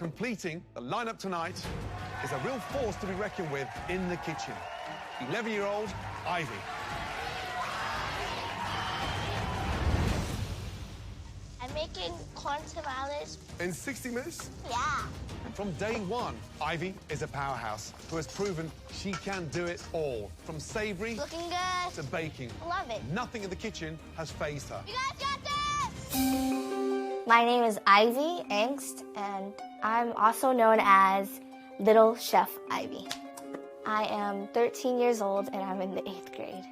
Completing the lineup tonight is a real force to be reckoned with in the kitchen. 11-year-old Ivy. I'm making corn tamales. In 60 minutes? Yeah. And from day one, Ivy is a powerhouse who has proven she can do it all. From savory Looking good. to baking. Love it. Nothing in the kitchen has fazed her. You guys got this! My name is Ivy Angst, and I'm also known as Little Chef Ivy. I am 13 years old, and I'm in the 8th grade.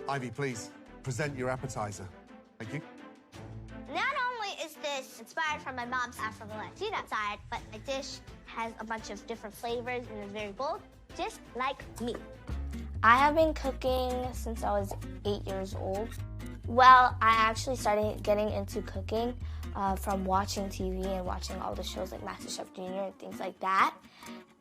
Ivy, please, present your appetizer. Thank you. Not only is this inspired from my mom's Afro-Latina side, but my dish has a bunch of different flavors and is very bold, just like me. I have been cooking since I was 8 years old. Well, I actually started getting into cooking from watching TV and watching all the shows like Masterchef Junior and things like that.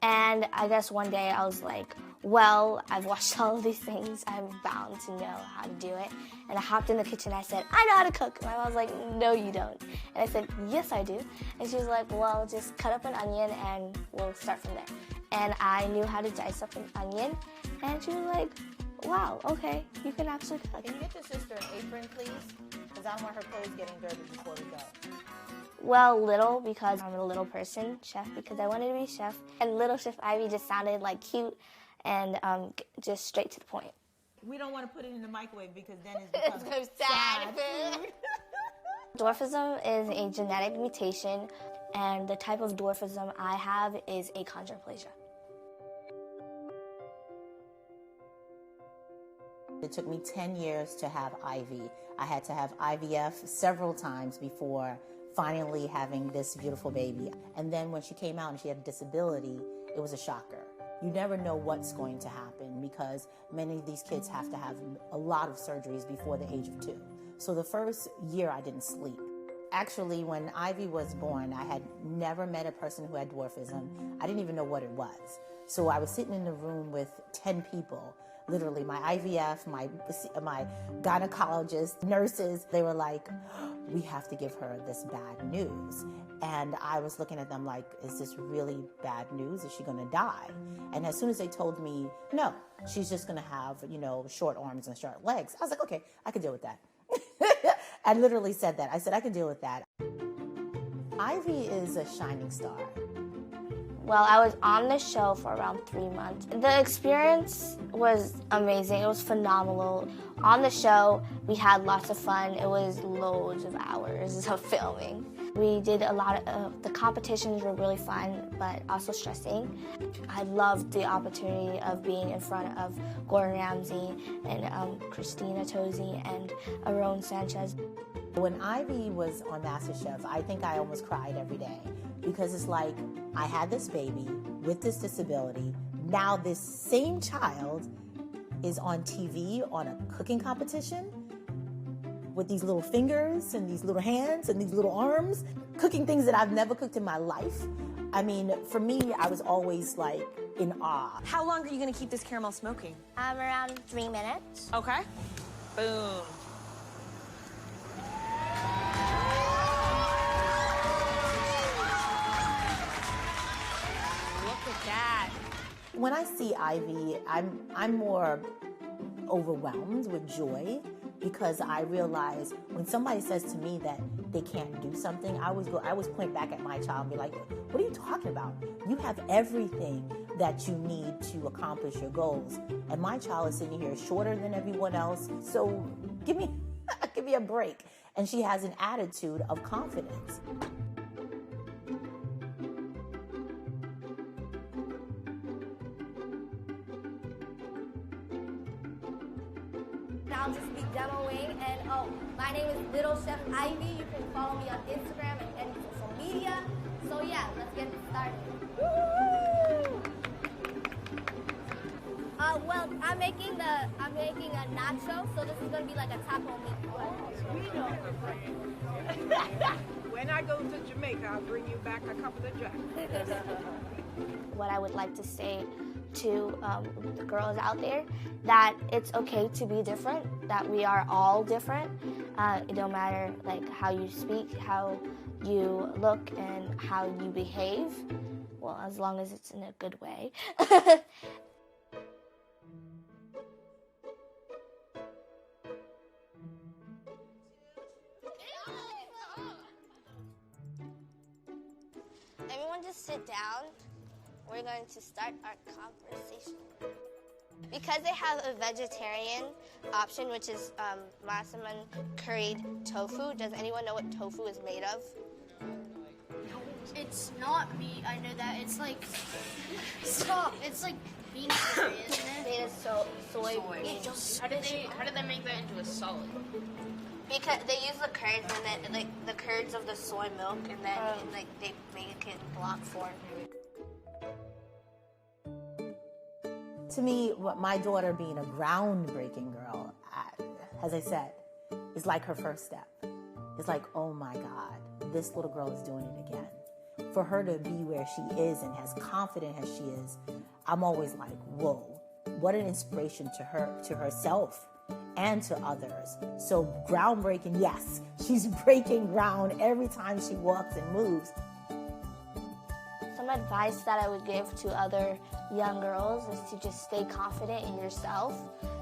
And I guess one day I was like, well, I've watched all of these things. I'm bound to know how to do it. And I hopped in the kitchen. I said, I know how to cook. And my mom was like, no, you don't. And I said, yes, I do. And she was like, well, just cut up an onion and we'll start from there. And I knew how to dice up an onion. And she was like, wow, okay, you can actually cook. Can you get your sister an apron, please? Because I don't want her clothes getting dirty before we go. Well, little, because I'm a little person. Chef, because I wanted to be chef. And Little Chef Ivy just sounded like cute and just straight to the point. We don't want to put it in the microwave because then it's It's sad food. Dwarfism is a genetic mutation, and the type of dwarfism I have is achondroplasia. It took me 10 years to have Ivy. I had to have IVF several times before finally having this beautiful baby. And then when she came out and she had a disability, it was a shocker. You never know what's going to happen because many of these kids have to have a lot of surgeries before the age of 2. So the first year I didn't sleep. Actually, when Ivy was born, I had never met a person who had dwarfism. I didn't even know what it was. So I was sitting in the room with 10 people. Literally, my IVF, my gynecologist, nurses, they were like, we have to give her this bad news. And I was looking at them like, is this really bad news? Is she gonna die? And as soon as they told me, no, she's just gonna have, short arms and short legs, I was like, okay, I can deal with that. I literally said that. I said, I can deal with that. Ivy is a shining star. Well, I was on the show for around 3 months. The experience was amazing. It was phenomenal. On the show, we had lots of fun. It was loads of hours of filming. We did a lot of, the competitions were really fun, but also stressing. I loved the opportunity of being in front of Gordon Ramsay and Christina Tosi and Aaron Sanchez. When Ivy was on MasterChef, I think I almost cried every day because it's like, I had this baby with this disability. Now this same child is on TV on a cooking competition with these little fingers and these little hands and these little arms, cooking things that I've never cooked in my life. I mean, for me, I was always like in awe. How long are you gonna keep this caramel smoking? Around 3 minutes. Okay. Boom. Look at that. When I see Ivy, I'm more overwhelmed with joy because I realize when somebody says to me that they can't do something, I always point back at my child and be like, what are you talking about? You have everything that you need to accomplish your goals. And my child is sitting here shorter than everyone else. So give me a break. And she has an attitude of confidence. I'll just be demoing, and my name is Little Chef Ivy. You can follow me on Instagram and any social media. So yeah, let's get started. Woo! Well, I'm making a nacho, so this is gonna be like a taco meat. When I go to Jamaica, I'll bring you back a couple of jacks. What I would like to say to the girls out there, that it's okay to be different, that we are all different. It don't matter like how you speak, how you look and how you behave. Well, as long as it's in a good way. Everyone just sit down. We're going to start our conversation. Because they have a vegetarian option, which is massaman curried tofu. Does anyone know what tofu is made of? It's not meat. I know that. It's like stop. It's like bean curry, isn't it? Made of soy beans. How did they make that into a solid? Because they use the curds and then like the curds of the soy milk, and then like they make it in block form. To me, what my daughter being a groundbreaking girl, as I said, is like her first step. It's like, oh my God, this little girl is doing it again. For her to be where she is and as confident as she is, I'm always like, whoa, what an inspiration to her, to herself and to others. So groundbreaking, yes, she's breaking ground every time she walks and moves. Some advice that I would give to other young girls is to just stay confident in yourself.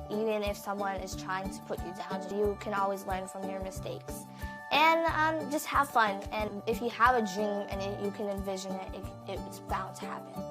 Even if someone is trying to put you down, you can always learn from your mistakes. And just have fun. And if you have a dream and you can envision it, it's bound to happen.